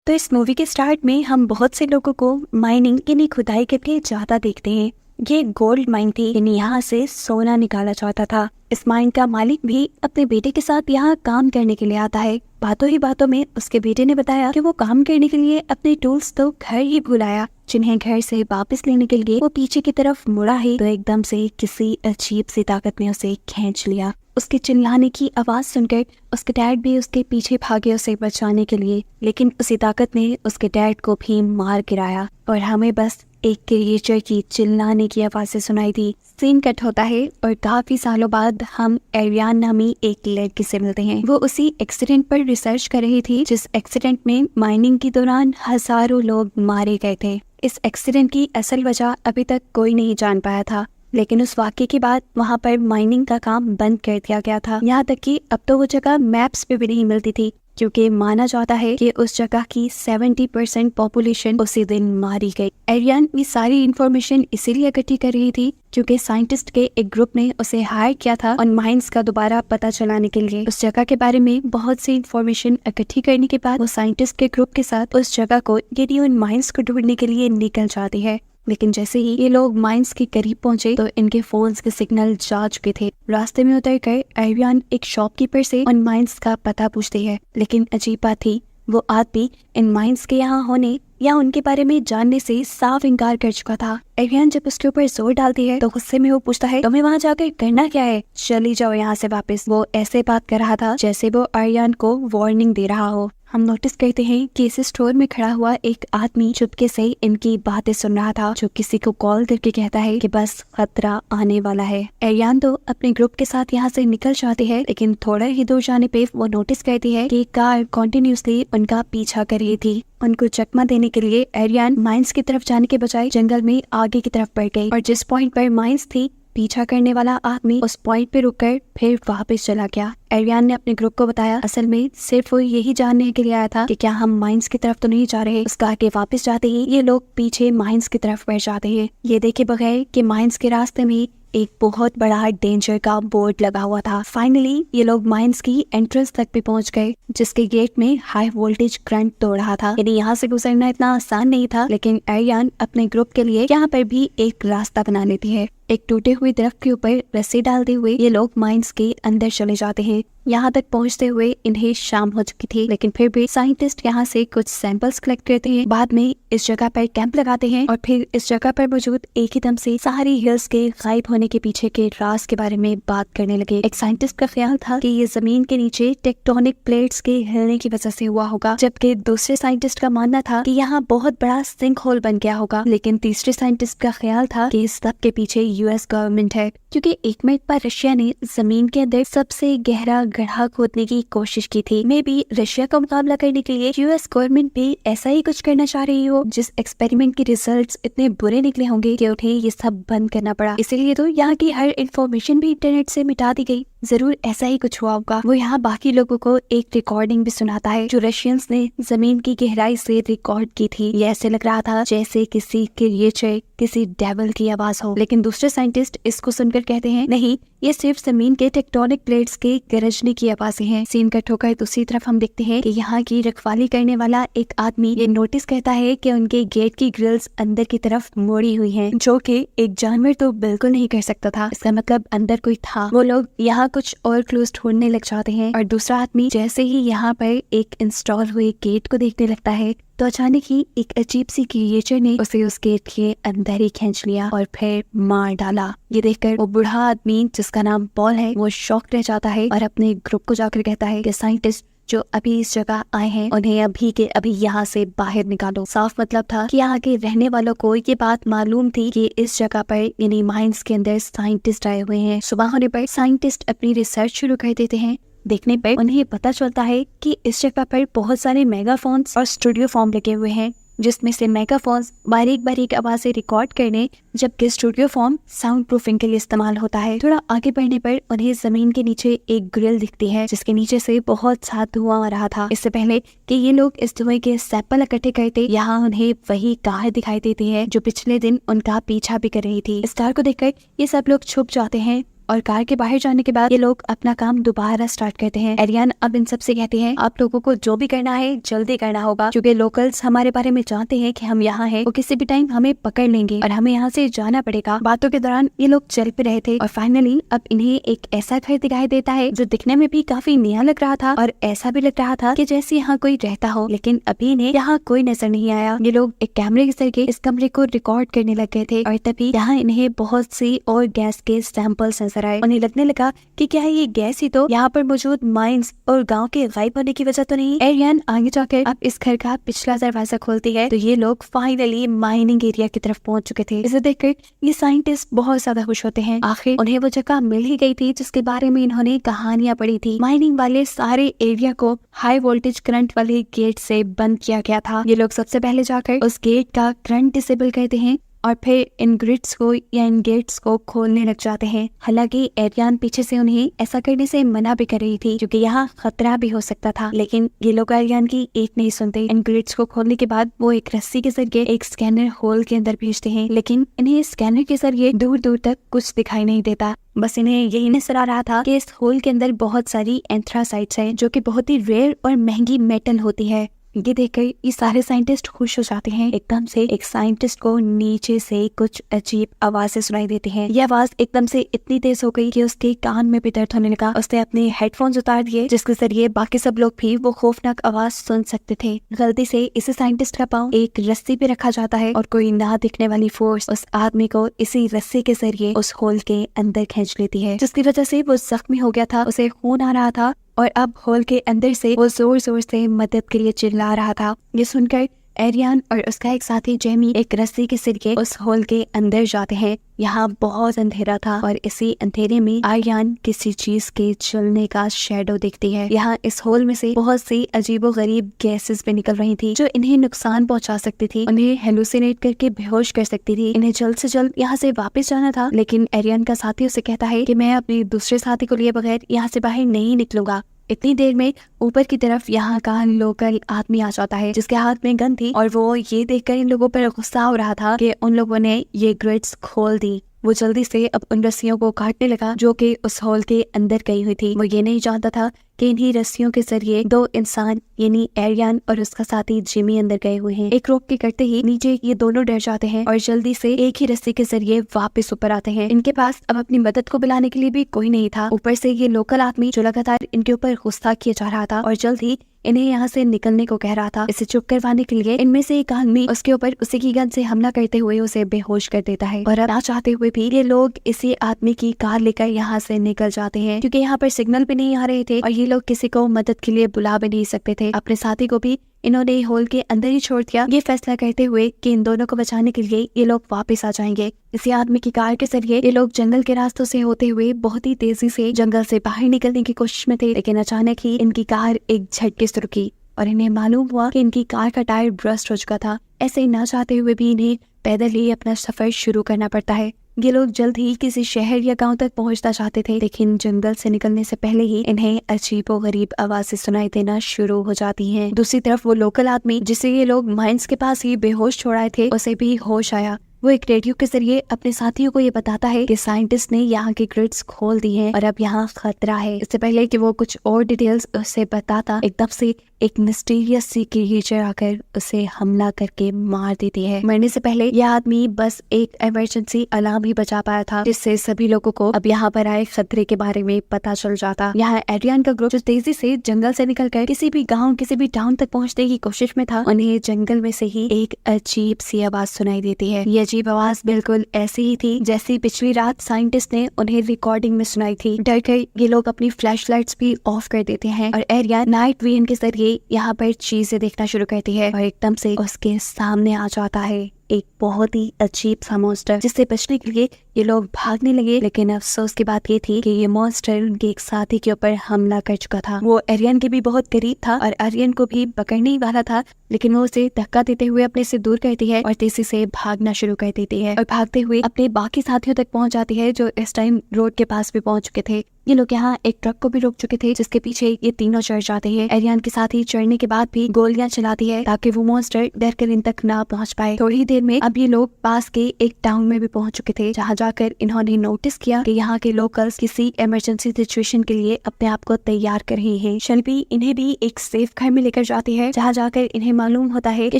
तो इस मूवी के स्टार्ट में हम बहुत से लोगों को माइनिंग यानी खुदाई करके जाता देखते हैं। ये गोल्ड माइन थी, यानी यहाँ से सोना निकाला जाता था। इस माइन का मालिक भी अपने बेटे के साथ यहाँ काम करने के लिए आता है। बातों ही बातों में उसके बेटे ने बताया कि वो काम करने के लिए अपने टूल्स तो घर ही भूल आया, जिन्हें घर से वापस लेने के लिए वो पीछे की तरफ मुड़ा है तो एकदम से किसी अजीब सी ताकत ने उसे खींच लिया। उसके चिल्लाने की आवाज सुनकर उसके डैड भी उसके पीछे भागे उसे बचाने के लिए, लेकिन उसी ताकत ने उसके डैड को भी मार गिराया और हमें बस एक क्रिएचर की चिल्लाने की आवाज़ें सुनाई दी। सीन कट होता है और काफी सालों बाद हम एरियान नामी एक लड़की से मिलते हैं। वो उसी एक्सीडेंट पर रिसर्च कर रही थी जिस एक्सीडेंट में माइनिंग के दौरान हजारों लोग मारे गए थे। इस एक्सीडेंट की असल वजह अभी तक कोई नहीं जान पाया था, लेकिन उस वाक़ये के बाद वहाँ पर माइनिंग का काम बंद कर दिया गया था। यहाँ तक कि अब तो वो जगह मैप्स पे भी नहीं मिलती थी, क्योंकि माना जाता है कि उस जगह की 70% पॉपुलेशन उसी दिन मारी गई। एरियन ये सारी इंफॉर्मेशन इसीलिए इकट्ठी कर रही थी क्योंकि साइंटिस्ट के एक ग्रुप ने उसे हायर किया था और माइंस का दोबारा पता चलाने के लिए। उस जगह के बारे में बहुत सी इंफॉर्मेशन इकट्ठी करने के बाद वो साइंटिस्ट के ग्रुप के साथ उस जगह को यानी उन माइंस को ढूंढने के लिए निकल जाती है। लेकिन जैसे ही ये लोग माइंस के करीब पहुंचे तो इनके फोन्स के सिग्नल जा चुके थे। रास्ते में उतर कर एरियन एक शॉपकीपर से उन माइंस का पता पूछती है, लेकिन अजीब बात थी, वो आदमी इन माइंस के यहाँ होने या उनके बारे में जानने से साफ इनकार कर चुका था। एरियन जब उसके ऊपर जोर डालती है तो गुस्से में वो पूछता है, तुम्हें वहाँ जाकर करना क्या है, चली जाओ यहाँ से वापस। वो ऐसे बात कर रहा था जैसे वो एरियन को वार्निंग दे रहा हो। हम नोटिस करते हैं कि इस स्टोर में खड़ा हुआ एक आदमी चुपके से इनकी बातें सुन रहा था, जो किसी को कॉल करके कहता है कि बस खतरा आने वाला है। एरियन तो अपने ग्रुप के साथ यहाँ से निकल जाती है, लेकिन थोड़ा ही दूर जाने पे वो नोटिस करती है कि कार कॉन्टिन्यूसली उनका पीछा कर रही थी। उनको चकमा देने के लिए एरियन माइंस की तरफ जाने के बजाय जंगल में आगे की तरफ बढ़ गई और जिस पॉइंट पर माइंस थी पीछा करने वाला आदमी उस पॉइंट पे रुककर फिर वापस चला गया। एरियन ने अपने ग्रुप को बताया, असल में सिर्फ वो यही जानने के लिए आया था कि क्या हम माइंस की तरफ तो नहीं जा रहे। उसका आगे वापस जाते ही ये लोग पीछे माइंस की तरफ बढ़ जाते हैं, ये देखे बगैर कि माइंस के रास्ते में एक बहुत बड़ा डेंजर का बोर्ड लगा हुआ था। फाइनली ये लोग माइंस की एंट्रेंस तक भी पहुंच गए, जिसके गेट में हाई वोल्टेज करंट तोड़ रहा था। यानी यहाँ से गुजरना इतना आसान नहीं था, लेकिन एरियन अपने ग्रुप के लिए यहाँ पर भी एक रास्ता बना लेती है। एक टूटे हुए दरख्त के ऊपर रस्सी डालते हुए ये लोग माइंस के अंदर चले जाते हैं। यहाँ तक पहुँचते हुए इन्हें शाम हो चुकी थी, लेकिन फिर भी साइंटिस्ट यहाँ से कुछ सैंपल्स कलेक्ट करते हैं। बाद में इस जगह पर कैंप लगाते हैं और फिर इस जगह पर मौजूद एक ही दम से सारी हिल्स के गायब होने के पीछे के राज के बारे में बात करने लगे। एक साइंटिस्ट का ख्याल था कि ये जमीन के नीचे टेक्टोनिक प्लेट्स के हिलने की वजह से हुआ होगा, जबकि दूसरे साइंटिस्ट का मानना था कि यहाँ बहुत बड़ा सिंक होल बन गया होगा। लेकिन तीसरे साइंटिस्ट का ख्याल था कि इस सब के पीछे यूएस गवर्नमेंट है, क्योंकि एक मिनट पर रशिया ने जमीन के अंदर सबसे गहरा गड्ढा खोदने की कोशिश की थी। मे बी रशिया का मुकाबला करने के लिए यूएस गवर्नमेंट भी ऐसा ही कुछ करना चाह रही हो, जिस एक्सपेरिमेंट के रिजल्ट्स इतने बुरे निकले होंगे कि उन्हें ये सब बंद करना पड़ा। इसीलिए तो यहाँ की हर इंफॉर्मेशन भी इंटरनेट से मिटा दी गई। जरूर ऐसा ही कुछ हुआ होगा। वो यहाँ बाकी लोगों को एक रिकॉर्डिंग भी सुनाता है जो रशियंस ने जमीन की गहराई से रिकॉर्ड की थी। ये ऐसे लग रहा था जैसे किसी क्रिएचर, किसी डेविल की आवाज हो। लेकिन दूसरे साइंटिस्ट इसको सुनकर कहते हैं, नहीं, ये सिर्फ जमीन के टेक्टोनिक प्लेट्स के गरजने की आवाजें हैं। सीन कट होकर दूसरी तरफ हम देखते हैं कि यहाँ की रखवाली करने वाला एक आदमी ये नोटिस करता है कि उनके गेट की ग्रिल्स अंदर की तरफ मोड़ी हुई हैं, जो कि एक जानवर तो बिल्कुल नहीं कर सकता था। इसका मतलब अंदर कोई था। वो लोग यहाँ कुछ और क्लूज ढूंढने लग जाते हैं और दूसरा आदमी जैसे ही यहाँ पर एक इंस्टॉल हुए गेट को देखने लगता है तो अचानक ही एक अजीब सी क्रिएचर ने उसे उस गेट के अंदर ही खींच लिया और फिर मार डाला। ये देखकर वो बूढ़ा आदमी जिसका नाम पॉल है वो शॉक रह जाता है और अपने ग्रुप को जाकर कहता है कि साइंटिस्ट जो अभी इस जगह आए हैं उन्हें अभी के अभी यहाँ से बाहर निकालो। साफ मतलब था कि यहाँ के रहने वालों को ये बात मालूम थी कि इस जगह पर यानी माइंस के अंदर साइंटिस्ट आए हुए हैं। सुबह होने पर साइंटिस्ट अपनी रिसर्च शुरू कर देते हैं। देखने पर उन्हें पता चलता है कि इस जगह पर बहुत सारे मेगाफोन्स और स्टूडियो फॉर्म लगे हुए हैं, जिसमें से मेगाफोन्स बारीक बारीक आवाजें रिकॉर्ड करने, जबकि स्टूडियो फॉर्म साउंड प्रूफिंग के लिए इस्तेमाल होता है। थोड़ा आगे बढ़ने पर उन्हें जमीन के नीचे एक ग्रिल दिखती है, जिसके नीचे से बहुत सा धुआं आ रहा था। इससे पहले कि ये लोग इस धुएं के सैंपल इकट्ठे करते, यहाँ उन्हें वही कार दिखाई देती है जो पिछले दिन उनका पीछा भी कर रही थी। इस कार को देखकर ये सब लोग छुप जाते हैं। और कार के बाहर जाने के बाद ये लोग अपना काम दोबारा स्टार्ट करते हैं। एरियन अब इन सबसे कहती है, आप लोगों को जो भी करना है जल्दी करना होगा, क्योंकि लोकल्स हमारे बारे में जानते हैं कि हम यहाँ हैं, वो किसी भी टाइम हमें पकड़ लेंगे और हमें यहाँ से जाना पड़ेगा। बातों के दौरान ये लोग चल पे रहे थे और फाइनली अब इन्हें एक ऐसा घर दिखाई देता है जो दिखने में भी काफी नया लग रहा था और ऐसा भी लग रहा था कि जैसे यहाँ कोई रहता हो, लेकिन अभी इन्हें यहाँ कोई नजर नहीं आया। ये लोग एक कैमरे के जरिए इस कमरे को रिकॉर्ड करने लग गए थे और तभी यहाँ इन्हें बहुत सी और गैस के सैंपल्स नजर आए। उन्हें लगने लगा कि क्या ये गैस ही तो यहाँ पर मौजूद माइंस और गांव के गायब होने की वजह तो नहीं। एरियन आगे जाकर अब इस घर का पिछला दरवाजा खोलती है तो ये लोग फाइनली माइनिंग एरिया की तरफ पहुंच चुके थे। इसे देखकर ये साइंटिस्ट बहुत ज्यादा खुश होते हैं, आखिर उन्हें वो जगह मिल ही गई थी जिसके बारे में इन्होंने कहानियां पढ़ी थी। माइनिंग वाले सारे एरिया को हाई वोल्टेज करंट वाले गेट से बंद किया गया था। ये लोग सबसे पहले जाकर उस गेट का करंट डिसेबल करते हैं और फिर इन ग्रिड्स को या इन गेट्स को खोलने लग जाते हैं। हालांकि एरियन पीछे से उन्हें ऐसा करने से मना भी कर रही थी क्योंकि यहाँ खतरा भी हो सकता था, लेकिन ये लोग एरियन की एक नहीं सुनते। इन ग्रिड्स को खोलने के बाद वो एक रस्सी के जरिए एक स्कैनर होल के अंदर भेजते हैं, लेकिन इन्हें स्कैनर के जरिए दूर दूर तक कुछ दिखाई नहीं देता। बस इन्हें यही नजर आ रहा था कि इस होल के अंदर बहुत सारी एंथ्रासाइट्स हैं जो कि बहुत ही रेयर और महंगी मेटल होती है। ये देखकर ये सारे साइंटिस्ट खुश हो जाते हैं। एकदम से एक साइंटिस्ट को नीचे से कुछ अजीब आवाजें सुनाई देती हैं। ये आवाज एकदम से इतनी तेज हो गई कि उसके कान में भी दर्द होने लगा। उसने अपने हेडफोन्स उतार दिए जिसके जरिए बाकी सब लोग भी वो खौफनाक आवाज सुन सकते थे। गलती से इस साइंटिस्ट का पाँव एक रस्सी पे रखा जाता है और कोई ना दिखने वाली फोर्स उस आदमी को इसी रस्सी के जरिए उस होल के अंदर खींच लेती है, जिसकी वजह से वो जख्मी हो गया था, उसे खून आ रहा था और अब होल के अंदर से वो जोर जोर से मदद के लिए चिल्ला रहा था। ये सुनकर एरियन और उसका एक साथी जेमी एक रस्सी के जरिए उस होल के अंदर जाते हैं। यहाँ बहुत अंधेरा था और इसी अंधेरे में आर्यन किसी चीज के चलने का शैडो दिखती है। यहाँ इस होल में से बहुत सी अजीबोगरीब गैसेस भी निकल रही थी जो इन्हें नुकसान पहुंचा सकती थी, उन्हें हेलुसिनेट करके बेहोश कर सकती थी। इन्हें जल्द से जल्द यहाँ से वापस जाना था, लेकिन एरियन का साथी उसे कहता है कि मैं अपने दूसरे साथी को लिए बगैर यहाँ से बाहर नहीं निकलूंगा। इतनी देर में ऊपर की तरफ यहाँ का लोकल आदमी आ जाता है जिसके हाथ में गन थी और वो ये देखकर इन लोगों पर गुस्सा हो रहा था कि उन लोगों ने ये ग्रिड्स खोल दी। वो जल्दी से अब उन रस्सियों को काटने लगा जो कि उस हॉल के अंदर गई हुई थी। वो ये नहीं जानता था कि इन्हीं रस्सियों के जरिए दो इंसान यानी एरियन और उसका साथी जिमी अंदर गए हुए हैं। एक रोक के करते ही नीचे ये दोनों डर जाते हैं और जल्दी से एक ही रस्सी के जरिए वापस ऊपर आते हैं। इनके पास अब अपनी मदद को बुलाने के लिए भी कोई नहीं था। ऊपर से ये लोकल आदमी जो लगातार इनके ऊपर गुस्सा किया जा रहा था और जल्द ही इन्हें यहाँ से निकलने को कह रहा था। इसे चुप करवाने के लिए इनमें से एक आदमी उसके ऊपर उसी की गन से हमला करते हुए उसे बेहोश कर देता है और ना चाहते हुए भी ये लोग इसी आदमी की कार लेकर यहाँ से निकल जाते हैं क्योंकि यहाँ पर सिग्नल भी नहीं आ रहे थे और ये लोग किसी को मदद के लिए बुला भी नहीं सकते थे। अपने साथी को भी इन्होंने होल के अंदर ही छोड़ दिया, ये फैसला करते हुए कि इन दोनों को बचाने के लिए ये लोग वापस आ जाएंगे। इसी आदमी की कार के जरिए ये लोग जंगल के रास्तों से होते हुए बहुत ही तेजी से जंगल से बाहर निकलने की कोशिश में थे, लेकिन अचानक ही इनकी कार एक झटके से रुकी और इन्हें मालूम हुआ कि इनकी कार का टायर बर्स्ट हो चुका था। ऐसे ही ना चाहते हुए भी इन्हें पैदल ही अपना सफर शुरू करना पड़ता है। ये लोग जल्द ही किसी शहर या गांव तक पहुंचना चाहते थे, लेकिन जंगल से निकलने से पहले ही इन्हें अजीबोगरीब आवाजें सुनाई देना शुरू हो जाती हैं। दूसरी तरफ वो लोकल आदमी जिसे ये लोग माइंस के पास ही बेहोश छोड़ाए थे, उसे भी होश आया। वो एक रेडियो के जरिए अपने साथियों को ये बताता है कि साइंटिस्ट ने यहाँ के ग्रिड्स खोल दी हैं और अब यहाँ खतरा है। इससे पहले कि वो कुछ और डिटेल्स उसे बताता, एकदम से एक मिस्टीरियस सी क्रिएचर आकर उसे हमला करके मार देती है। मरने से पहले यह आदमी बस एक इमरजेंसी अलार्म ही बचा पाया था, जिससे सभी लोगों को अब यहाँ पर आए खतरे के बारे में पता चल जाता। यहाँ एरियन का ग्रुप जो तेजी से जंगल से निकलकर किसी भी गाँव किसी भी टाउन तक पहुँचने की कोशिश में था, उन्हें जंगल में से ही एक अजीब सी आवाज सुनाई देती है। ये अजीब आवाज बिल्कुल ऐसी ही थी जैसी पिछली रात साइंटिस्ट ने उन्हें रिकॉर्डिंग में सुनाई थी। डर कर ये लोग अपनी फ्लैश लाइट्स भी ऑफ कर देते हैं और एरियन नाइट विजन के जरिए यहाँ पर चीजें देखना शुरू करती है और एकदम से उसके सामने आ जाता है एक बहुत ही अजीब सा मॉन्स्टर, जिससे बचने के लिए ये लोग भागने लगे। लेकिन अफसोस की बात ये थी कि ये मॉन्स्टर उनके एक साथी के ऊपर हमला कर चुका था। वो एरियन के भी बहुत करीब था और एरियन को भी पकड़ने ही वाला था, लेकिन वो उसे धक्का देते हुए अपने से दूर करती है और तेजी से भागना शुरू कर देती है और भागते हुए अपने बाकी साथियों तक पहुंच जाती है जो इस टाइम रोड के पास भी पहुंच चुके थे। ये लोग यहाँ एक ट्रक को भी रोक चुके थे जिसके पीछे ये तीनों चढ़ जाते हैं। एरियन के साथ ही चढ़ने के बाद भी गोलियां चलाती है ताकि वो मॉन्स्टर डर कर इन तक ना पहुंच पाए। थोड़ी देर में अब ये लोग पास के एक टाउन में भी पहुंच चुके थे, जहाँ जाकर इन्होंने नोटिस किया कि यहाँ के लोकल्स किसी इमरजेंसी सिचुएशन के लिए अपने आप को तैयार कर रहे हैं। शेल्बी इन्हें भी एक सेफ घर में लेकर जाती है, जहाँ जाकर इन्हें मालूम होता है कि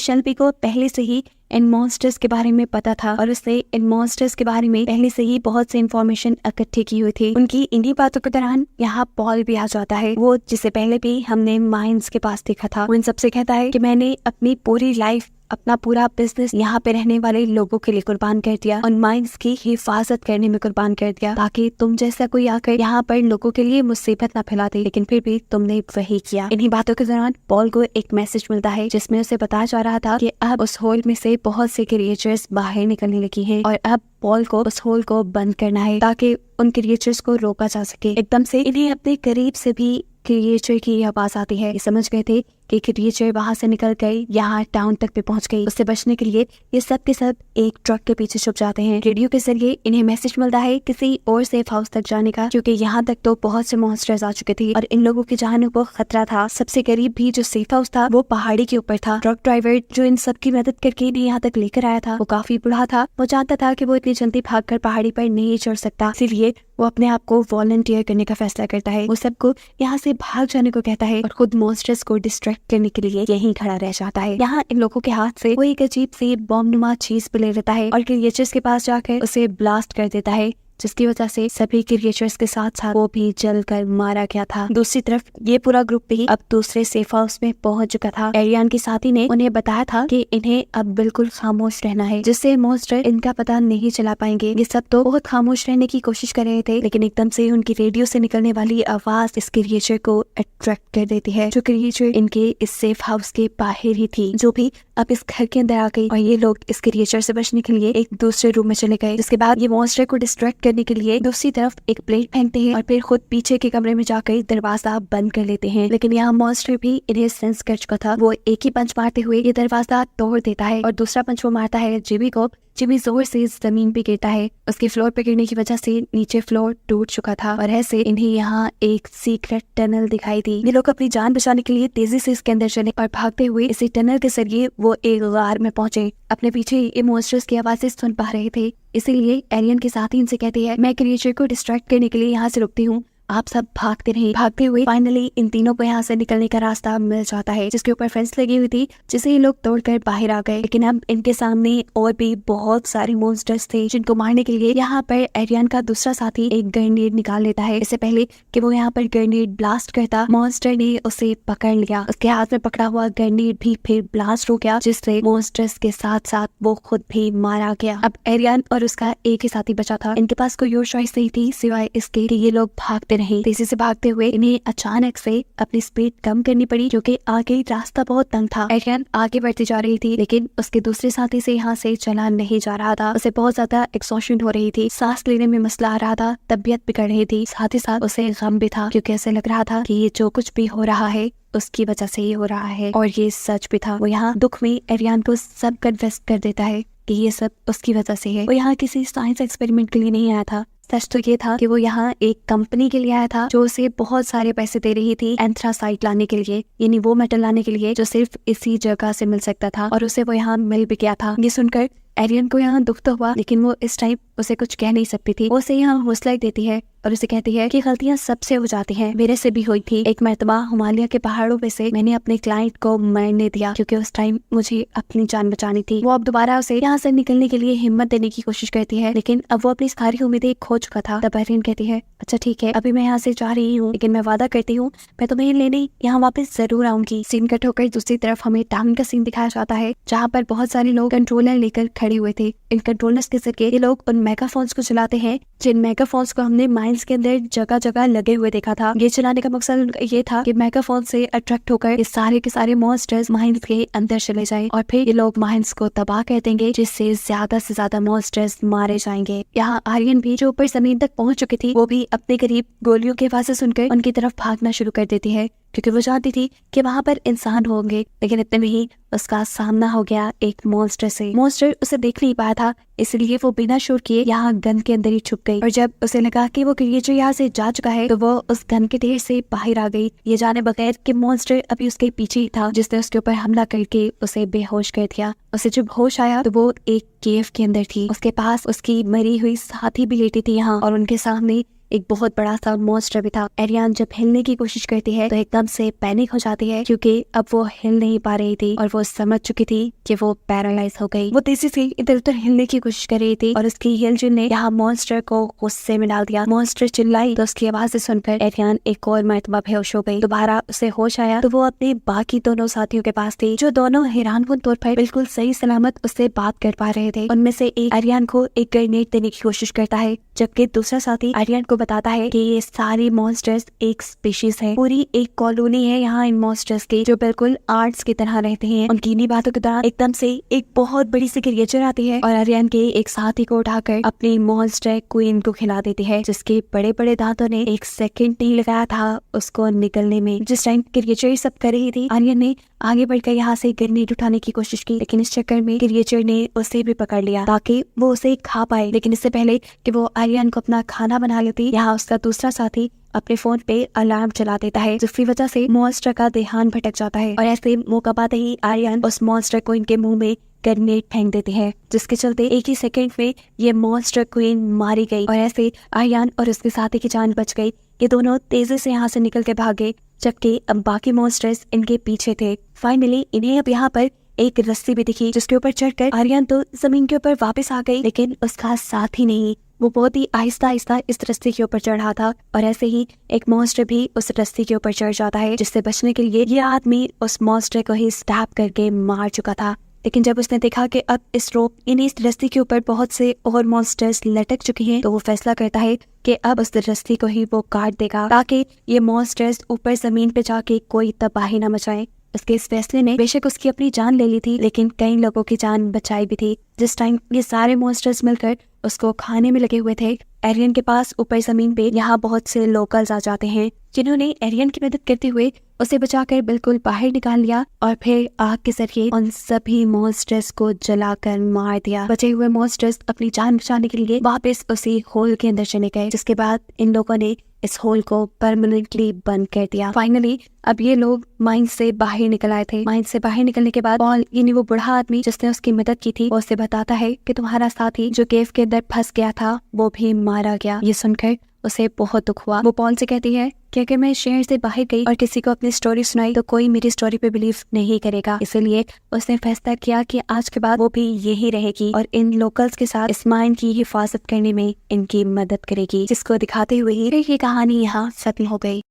शेल्बी को पहले से ही इन मॉन्स्टर्स के बारे में पता था और उसने इन मॉन्स्टर्स के बारे में पहले से ही बहुत सी इन्फॉर्मेशन इकट्ठी की हुई थी। उनकी इन्हीं बातों के दौरान यहाँ पॉल भी आ जाता है, वो जिसे पहले भी हमने माइंस के पास देखा था। वो इन सबसे कहता है कि मैंने अपनी पूरी लाइफ, अपना पूरा बिजनेस यहाँ पे रहने वाले लोगों के लिए कुर्बान कर दिया और माइंस की हिफाजत करने में कुर्बान कर दिया ताकि तुम जैसा कोई आकर यहाँ पर लोगों के लिए मुसीबत ना फैला दे, लेकिन फिर भी तुमने वही किया। इन्हीं बातों के दौरान पॉल को एक मैसेज मिलता है जिसमें उसे बताया जा रहा था कि अब उस होल में से बहुत से क्रिएचर्स बाहर निकलने लगी हैं और अब पॉल को उस होल को बंद करना है ताकि उन क्रिएचर्स को रोका जा सके। एकदम से इन्हें अपने करीब से भी क्रिएचर की आवाज आती है। ये समझ गए थे कि क्रिएचर वहां से निकल गई, यहाँ टाउन तक भी पहुंच गई। उससे बचने के लिए ये सब के सब एक ट्रक के पीछे छुप जाते हैं। रेडियो के जरिए इन्हें मैसेज मिलता है किसी और सेफ हाउस तक जाने का, क्योंकि यहाँ तक तो बहुत से मॉन्स्टर्स आ चुके थे और इन लोगों की जानों को खतरा था। सबसे करीब भी जो सेफ हाउस था वो पहाड़ी के ऊपर था। ट्रक ड्राइवर जो इन सब की मदद करके इन्हें यहाँ तक लेकर आया था वो काफी बूढ़ा था। वो जानता था कि वो इतनी जल्दी भागकर पहाड़ी पर नहीं चढ़ सकता, इसीलिए वो अपने आप को वॉलंटियर करने का फैसला करता है। वो सबको यहाँ से भाग जाने को कहता है और खुद मॉन्स्टर्स को डिस्ट्रैक्ट करने के लिए यहीं खड़ा रह जाता है। यहाँ इन लोगों के हाथ से वो एक अजीब सी बॉम्ब नुमा चीज भी ले लेता है और क्रिएचर्स के पास जाकर उसे ब्लास्ट कर देता है, जिसकी वजह से सभी क्रिएचर्स के साथ साथ वो भी जलकर मारा गया था। दूसरी तरफ ये पूरा ग्रुप भी अब दूसरे सेफ हाउस में पहुंच चुका था। एरियन की साथी ने उन्हें बताया था कि इन्हें अब बिल्कुल खामोश रहना है, जिससे मॉन्स्टर इनका पता नहीं चला पाएंगे। ये सब तो बहुत खामोश रहने की कोशिश कर रहे थे, लेकिन एकदम से उनकी रेडियो से निकलने वाली आवाज इस क्रिएचर को अट्रैक्ट कर देती है, जो क्रिएचर इनके इस सेफ हाउस के बाहर ही थी, जो भी अब इस घर के अंदर आ गई। और ये लोग इस क्रिएचर से बचने के लिए एक दूसरे रूम में चले गए। जिसके बाद ये मॉन्स्टर को डिस्ट्रैक्ट करने के लिए दूसरी तरफ एक प्लेट फेंकते हैं और फिर खुद पीछे के कमरे में जाकर दरवाजा बंद कर लेते हैं। लेकिन यहाँ मॉन्स्टर भी इन्हें सेंस कर चुका था। वो एक ही पंच मारते हुए ये दरवाजा तोड़ देता है और दूसरा पंच वो मारता है जिमी को। जिमी जोर से जमीन पे गिरता है। उसके फ्लोर पे गिरने की वजह से नीचे फ्लोर टूट चुका था और ऐसे इन्हें यहाँ एक सीक्रेट टनल दिखाई दी। ये लोग अपनी जान बचाने के लिए तेजी से इसके अंदर चले और भागते हुए इसी टनल के जरिए वो एक गार में पहुंचे। अपने पीछे ये मॉन्स्टर्स की आवाजें सुन पा रहे थे, इसीलिए एरियन के साथ ही इनसे कहती है, मैं क्रिएचर को डिस्ट्रैक्ट करने के लिए यहाँ से रुकती हूँ, आप सब भागते रहे। भागते हुए फाइनली इन तीनों को यहाँ से निकलने का रास्ता मिल जाता है, जिसके ऊपर फेंस लगी हुई थी, जिसे ये लोग तोड़कर बाहर आ गए। लेकिन अब इनके सामने और भी बहुत सारे मॉन्स्टर्स थे, जिनको मारने के लिए यहाँ पर एरियन का दूसरा साथी एक ग्रेनेड निकाल लेता है। इससे पहले कि वो यहाँ पर ग्रेनेड ब्लास्ट करता, मॉन्स्टर ने उसे पकड़ लिया। उसके हाथ में पकड़ा हुआ ग्रेनेड भी फिर ब्लास्ट हो गया, जिससे मॉन्स्टर्स के साथ साथ वो खुद भी मारा गया। अब एरियन और उसका एक ही साथी बचा था। इनके पास कोई और चॉइस नहीं थी सिवाय इसके कि ये लोग भागते रहे। तेजी से भागते हुए इन्हें अचानक से अपनी स्पीड कम करनी पड़ी, क्योंकि आगे रास्ता बहुत तंग था। एरियन आगे बढ़ती जा रही थी, लेकिन उसके दूसरे साथी से यहाँ से चला नहीं जा रहा था। उसे बहुत ज्यादा एक्सॉशन हो रही थी, सांस लेने में मसला आ रहा था, तबीयत बिगड़ रही थी, साथ ही साथ उसे गम भी था, क्योंकि ऐसे लग रहा था कि ये जो कुछ भी हो रहा है उसकी वजह से ही हो रहा है। और ये सच भी था। वो यहाँ दुख में एरियन को सब कन्फेस कर देता है कि ये सब उसकी वजह से है। वो यहाँ किसी साइंस एक्सपेरिमेंट के लिए नहीं आया था। सच तो ये था कि वो यहाँ एक कंपनी के लिए आया था, जो उसे बहुत सारे पैसे दे रही थी एंथ्रासाइट लाने के लिए, यानी वो मेटल लाने के लिए जो सिर्फ इसी जगह से मिल सकता था, और उसे वो यहाँ मिल भी गया था। ये सुनकर एरियन को यहाँ दुख तो हुआ, लेकिन वो इस टाइम उसे कुछ कह नहीं सकती थी। वो उसे यहाँ हौसला देती है और उसे कहती है कि गलतियां सबसे हो जाती हैं, मेरे से भी हुई थी। एक मर्तबा हिमालय के पहाड़ों पे से मैंने अपने क्लाइंट को मरने दिया, क्योंकि उस टाइम मुझे अपनी जान बचानी थी। वो अब दोबारा उसे यहाँ से निकलने के लिए हिम्मत देने की कोशिश करती है, लेकिन अब वो अपनी सारी उम्मीदें खो चुका था। तब एरियन कहती है, अच्छा ठीक है, अभी मैं यहाँ से जा रही हूँ, लेकिन मैं वादा करती हूँ मैं तुम्हें लेने यहाँ वापस जरूर आऊंगी। सीन कट होकर दूसरी तरफ हमें टाउन का सीन दिखाया जाता है, जहाँ पर बहुत सारे लोग कंट्रोलर लेकर खड़े हुए थे। इन कंट्रोलर्स के जरिए ये लोग उन मेगाफोन्स को चलाते हैं, जिन मेगाफोन्स को हमने माइंस के अंदर जगह जगह लगे हुए देखा था। ये चलाने का मकसद ये था कि मेगाफोन से अट्रैक्ट होकर ये सारे के सारे मॉन्स्टर्स माइंस के अंदर चले जाएं और फिर ये लोग माइंस को तबाह कर देंगे, जिससे ज्यादा से ज्यादा मॉन्स्टर्स मारे जाएंगे। यहाँ आर्यन भी जो ऊपर जमीन तक पहुंच चुकी थी, वो भी अपने करीब गोलियों की आवाजें सुनकर उनकी तरफ भागना शुरू कर देती है। क्योंकि वो जानती थी कि वहाँ पर इंसान होंगे, लेकिन इतने में ही उसका सामना हो गया एक मॉन्स्टर से। मॉन्स्टर उसे देख नहीं पाया था, इसलिए वो बिना शोर किए यहाँ गन के अंदर ही छुप गई। और जब उसे लगा कि वो क्रिएचर यहाँ से जा चुका है, तो वो उस गन के ढेर से बाहर आ गई, ये जाने बगैर कि मॉन्स्टर अभी उसके पीछे ही था, जिसने उसके ऊपर हमला करके उसे बेहोश कर दिया। उसे जब होश आया तो वो एक केव के अंदर थी। उसके पास उसकी मरी हुई साथी भी लेटी थी यहाँ, और उनके सामने एक बहुत बड़ा सा मॉन्स्टर भी था। एरियन जब हिलने की कोशिश करती है तो एकदम से पैनिक हो जाती है, क्योंकि अब वो हिल नहीं पा रही थी और वो समझ चुकी थी कि वो पैरालाइज हो गई। वो तेजी से इधर उधर हिलने की कोशिश कर रही थी और उसकी हिलजुल ने यहाँ मॉन्स्टर को गुस्से में डाल दिया। मॉन्स्टर चिल्लाई तो उसकी आवाज से सुनकर एरियन एक और मरतबा बेहोश हो गई। दोबारा उसे होश आया तो वो अपने बाकी दोनों साथियों के पास थी, जो दोनों हैरानकुन तौर पर बिल्कुल सही सलामत उससे बात कर पा रहे थे। उनमें से एक एरियन को एक ग्रेनेड देने की कोशिश करता है, जबकि दूसरा साथी एरियन को बताता है कि ये सारे मॉन्स्टर्स एक स्पीशीज है, पूरी एक कॉलोनी है यहाँ इन मॉन्स्टर्स की, जो बिल्कुल आर्ट्स की तरह रहते हैं। उनकी इन्हीं बातों के दौरान एकदम से एक बहुत बड़ी सी क्रिएचर आती है और एरियन के एक साथी को उठाकर अपनी मॉन्स्टर क्वीन को खिला देती है, जिसके बड़े बड़े दांतों ने एक सेकंड नहीं लगाया था उसको निकलने में। जिस टाइम क्रिएचर सब कर रही थी, एरियन ने आगे बढ़कर यहाँ से ग्रेनेड उठाने की कोशिश की, लेकिन इस चक्कर में क्रिएचर ने उसे भी पकड़ लिया ताकि वो उसे खा पाए। लेकिन इससे पहले कि वो एरियन को अपना खाना बना लेती, यहाँ उसका दूसरा साथी अपने फोन पे अलार्म चला देता है, जिसकी वजह से मॉन्स्टर का ध्यान भटक जाता है और ऐसे मौका पाते ही एरियन उस मॉन्स्टर को इनके मुंह में ग्रेनेड फेंक देते हैं, जिसके चलते एक ही सेकंड में ये मॉन्स्टर क्वीन मारी गई और ऐसे एरियन और उसके साथी की जान बच गई। ये दोनों तेजी से यहाँ से निकल के भागे, जबकि अब बाकी मॉन्स्टर्स इनके पीछे थे। फाइनली इन्हें अब यहाँ पर एक रस्सी भी दिखी, जिसके ऊपर चढ़कर एरियन तो जमीन के ऊपर वापस आ गई, लेकिन उसका साथी नहीं। वो बहुत ही आहिस्ता आहिस्ता इस रस्सी के ऊपर चढ़ा था और ऐसे ही एक मॉन्स्टर भी उस रस्सी के ऊपर चढ़ जाता है, जिससे बचने के लिए ये आदमी उस मॉन्स्टर को ही स्टैप करके मार चुका था। लेकिन जब उसने देखा कि अब इस रोप इस रस्सी के ऊपर बहुत से और मॉन्स्टर्स लटक चुके हैं, तो वो फैसला करता है कि अब उस रस्सी को ही वो काट देगा ताकि ये मॉन्स्टर्स ऊपर जमीन पे जाके कोई तबाही न मचाए। उसके इस फैसले ने बेशक उसकी अपनी जान ले ली थी, लेकिन कई लोगों की जान बचाई भी थी। जिस टाइम ये सारे मॉन्स्टर्स मिलकर उसको खाने में लगे हुए थे, एरियन के पास ऊपर जमीन पे यहाँ बहुत से लोकल्स आ जाते हैं, जिन्होंने एरियन की मदद करते हुए उसे बचाकर बिल्कुल बाहर निकाल लिया और फिर आग के जरिए उन सभी मॉन्स्टर्स को जलाकर मार दिया। बचे हुए मॉन्स्टर्स अपनी जान बचाने के लिए वापस उसी होल के अंदर चले गए, जिसके बाद इन लोगों ने इस होल को परमानेंटली बंद कर दिया। फाइनली अब ये लोग माइन से बाहर निकल आए थे। माइन से बाहर निकलने के बाद पॉल यानी वो बूढ़ा आदमी जिसने उसकी मदद की थी, वो उसे बताता है कि तुम्हारा साथी जो केव के अंदर फंस गया था वो भी मारा गया। ये सुनकर उसे बहुत दुख हुआ। वो पॉल से कहती है कि अगर मैं शहर से बाहर गई और किसी को अपनी स्टोरी सुनाई तो कोई मेरी स्टोरी पे बिलीव नहीं करेगा, इसलिए उसने फैसला किया कि आज के बाद वो भी यही रहेगी और इन लोकल्स के साथ इस माइन की हिफाजत करने में इनकी मदद करेगी, जिसको दिखाते हुए ही ये कहानी यहाँ खत्म हो गई।